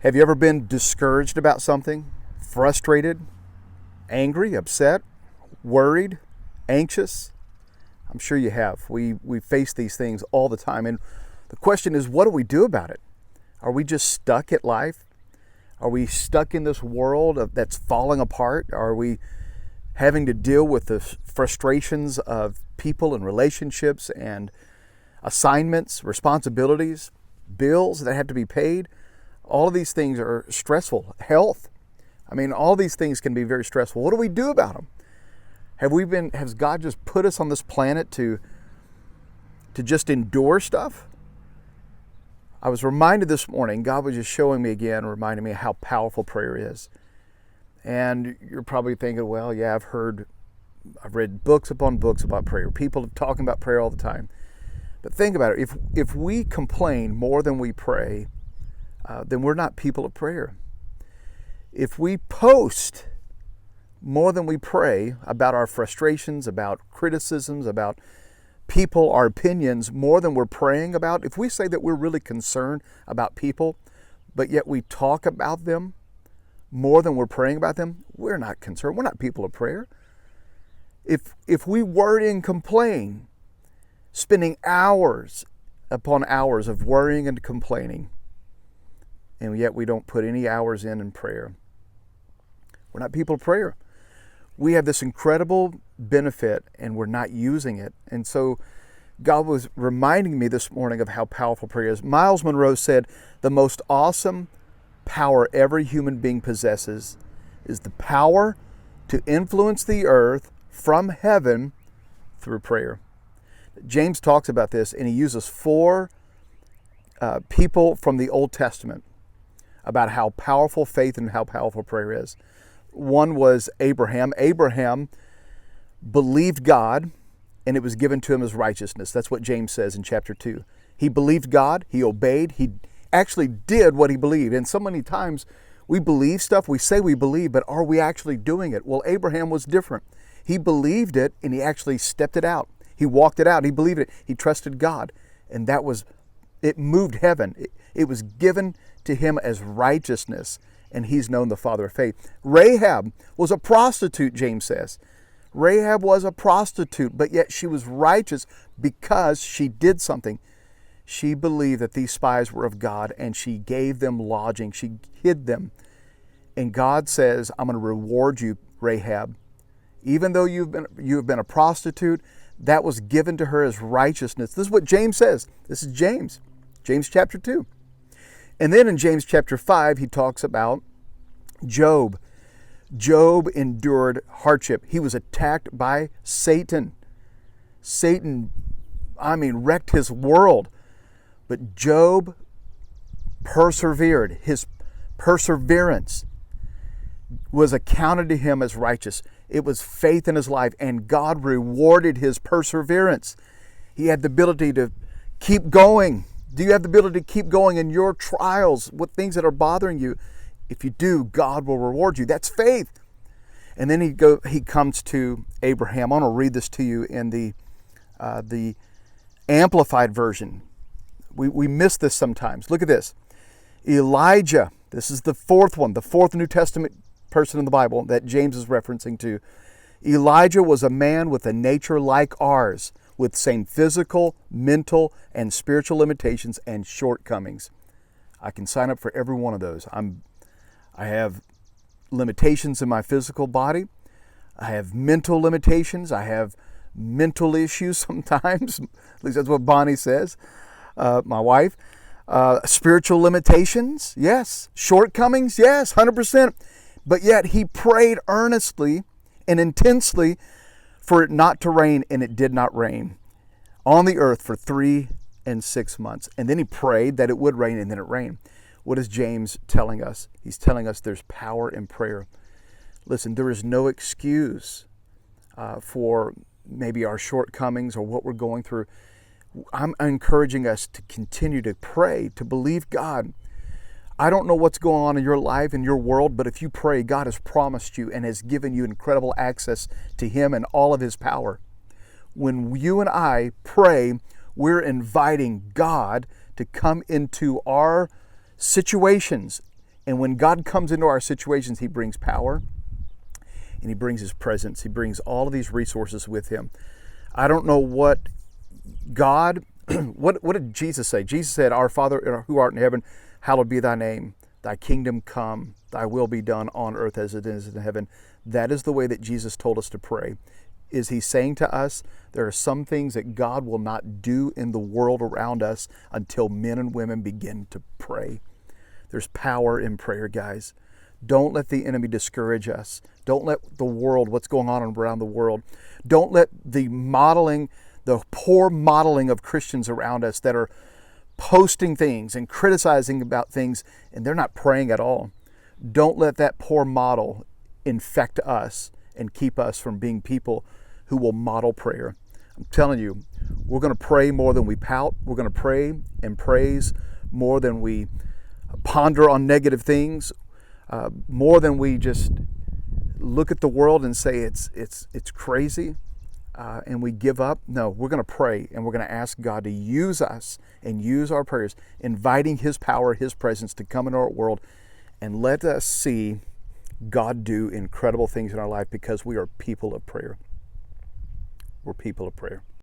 Have you ever been discouraged about something? Frustrated, angry, upset, worried, anxious? I'm sure you have. We face these things all the time. And the question is, what do we do about it? Are we just stuck at life? Are we stuck in this world that's falling apart? Are we having to deal with the frustrations of people and relationships and assignments, responsibilities, bills that have to be paid? All of these things are stressful. Health. I mean, all these things can be very stressful. What do we do about them? Has God just put us on this planet to just endure stuff? I was reminded this morning, God was just showing me again, reminding me how powerful prayer is. And you're probably thinking, well, yeah, I've read books upon books about prayer. People are talking about prayer all the time. But think about it. If we complain more than we pray, then we're not people of prayer. If we post more than we pray about our frustrations, about criticisms, about people, our opinions, more than we're praying about, if we say that we're really concerned about people, but yet we talk about them more than we're praying about them, we're not concerned. We're not people of prayer. If we worry and complain, spending hours upon hours of worrying and complaining, and yet we don't put any hours in prayer, we're not people of prayer. We have this incredible benefit and we're not using it. And so God was reminding me this morning of how powerful prayer is. Miles Monroe said, the most awesome power every human being possesses is the power to influence the earth from heaven through prayer. James talks about this, and he uses four people from the Old Testament about how powerful faith and how powerful prayer is. One was Abraham. Abraham believed God, and it was given to him as righteousness. That's what James says in chapter 2. He believed God, he obeyed, he actually did what he believed. And so many times we believe stuff, we say we believe, but are we actually doing it? Well, Abraham was different. He believed it, and he actually stepped it out. He walked it out. He believed it. He trusted God. And it moved heaven. It was given to him as righteousness, and he's known the father of faith. Rahab was a prostitute, James says. Rahab was a prostitute, but yet she was righteous because she did something. She believed that these spies were of God, and she gave them lodging. She hid them. And God says, I'm going to reward you, Rahab. Even though you have been a prostitute, that was given to her as righteousness. This is what James says. This is James chapter 2. And then in James chapter 5, he talks about Job. Job endured hardship. He was attacked by Satan. Satan, wrecked his world. But Job persevered. His perseverance was accounted to him as righteous. It was faith in his life, and God rewarded his perseverance. He had the ability to keep going. Do you have the ability to keep going in your trials, with things that are bothering you? If you do, God will reward you. That's faith. And then he comes to Abraham. I want to read this to you in the Amplified version. We miss this sometimes. Look at this. Elijah, this is the fourth New Testament person in the Bible that James is referencing to. Elijah was a man with a nature like ours, with same physical, mental, and spiritual limitations and shortcomings. I can sign up for every one of those. I have limitations in my physical body. I have mental limitations. I have mental issues sometimes. At least that's what Bonnie says, my wife. Spiritual limitations, yes. Shortcomings, yes, 100%. But yet he prayed earnestly and intensely for it not to rain, and it did not rain on the earth for 3 and 6 months. And then he prayed that it would rain, and then it rained. What is James telling us? He's telling us there's power in prayer. Listen, there is no excuse for maybe our shortcomings or what we're going through. I'm encouraging us to continue to pray, to believe God. I don't know what's going on in your life, in your world, but if you pray, God has promised you and has given you incredible access to Him and all of His power. When you and I pray, we're inviting God to come into our situations, And when God comes into our situations, He brings power and He brings His presence. He brings all of these resources with Him. I don't know what God, what did Jesus say? Jesus said, Our Father who art in heaven, hallowed be thy name. Thy kingdom come, thy will be done on earth as it is in heaven. That is the way that Jesus told us to pray. Is He saying to us, there are some things that God will not do in the world around us until men and women begin to pray. There's power in prayer, guys. Don't let the enemy discourage us. Don't let the world, what's going on around the world, don't let the poor modeling of Christians around us that are posting things and criticizing about things, and they're not praying at all. Don't let that poor model infect us and keep us from being people who will model prayer. I'm telling you, we're going to pray more than we pout. We're going to pray and praise more than we ponder on negative things, more than we just look at the world and say it's crazy. And we give up. No, we're going to pray and we're going to ask God to use us and use our prayers, inviting His power, His presence to come into our world and let us see God do incredible things in our life because we are people of prayer. We're people of prayer.